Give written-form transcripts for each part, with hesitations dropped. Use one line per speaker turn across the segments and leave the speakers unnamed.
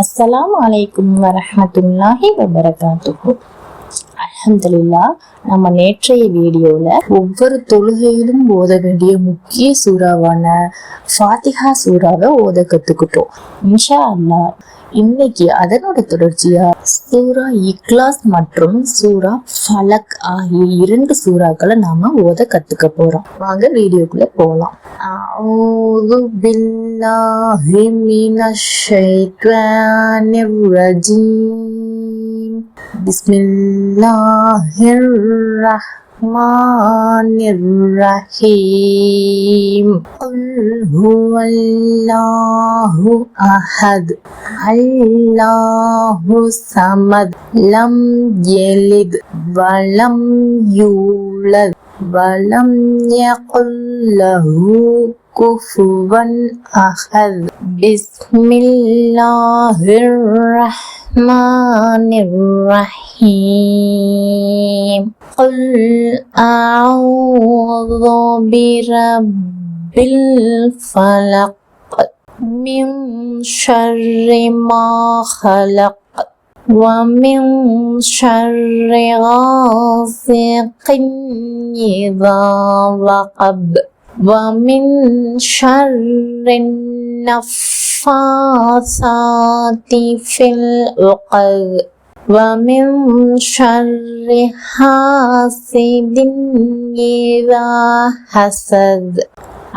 அஸ்ஸலாமு அலைக்கும் வரஹ்மத்துல்லாஹி வபரகாத்துஹு. அல்ஹம்துலில்லாஹ். நம்ம நேற்றைய வீடியோல ஒவ்வொரு தொழுகையிலும் ஓத வேண்டிய முக்கிய சூறாவான ஃபாத்திஹா சூறாவை ஓத கத்துக்கிட்டோம். இன்ஷா அல்லாஹ் இன்னைக்கு அதனோட தொடர்ச்சியா சூரா இக்லாஸ் மற்றும் சூரா ஃபலக் ஆகிய 2 சூறாக்களை நாம ஓத கத்துக்க போறோம். வாங்க வீடியோக்குள்ள போலாம். அஊது பில்லாஹி மினஷ் ஷைத்தானிர் ரஜீம். பிஸ்மில்லாஹிர் ரஹ்மானிர் ரஹீம். குல் ஹுவல்லாஹு அஹத் அல்லாஹு ஸமத் லம் யலித் வலம் யூலத் வலம் யகுல் லஹு குஃபுவன் அஹத். பிஸ்மில்லாஹிர் ரஹ்மானிர் ரஹீம். குல் அஊது பிரப்பில் ஃபலக் மின் ஷர்ரி மா ஹலக் ومن شر غاسق إذا وقب ومن شر النفاثات في العقد ومن شر حاسد إذا حسد.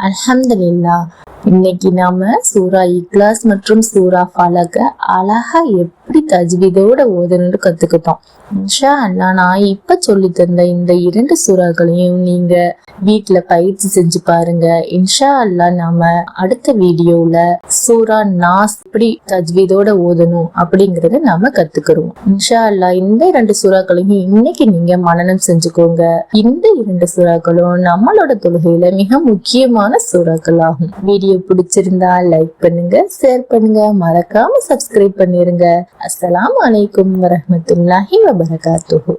அல்ஹம்துலில்லாஹ். இன்னைக்கு நாம சூரா இக்லாஸ் மற்றும் சூரா ஃபலக அழகா எப்படி தஜ்வீதோட ஓதணும்னு கத்துக்கிட்டோம். இன்ஷா அல்லாஹ் நான் இப்ப சொல்லி தந்த இந்த 2 சூறாக்களையும் நீங்க வீட்டுல பயிற்சி செஞ்சு பாருங்க. இன்ஷா அல்லாஹ் நாம அடுத்த வீடியோல சூரா நாஸ் எப்படி தஜ்வீதோட ஓதணும் அப்படிங்கறத நாம கத்துக்கிறோம். இன்ஷா அல்லாஹ் இந்த 2 சூறாக்களையும் இன்னைக்கு நீங்க மனனம் செஞ்சுக்கோங்க. இந்த 2 சூறாக்களும் நம்மளோட தொழுகையில மிக முக்கியமான சூறாக்கள் ஆகும். வீடியோ பிடிச்சிருந்தா லைக் பண்ணுங்க, ஷேர் பண்ணுங்க, மறக்காம சப்ஸ்கிரைப் பண்ணிருங்க. அஸ்ஸலாமு அலைக்கும் வரஹ்மத்துல்லாஹி வபரகாத்துஹு.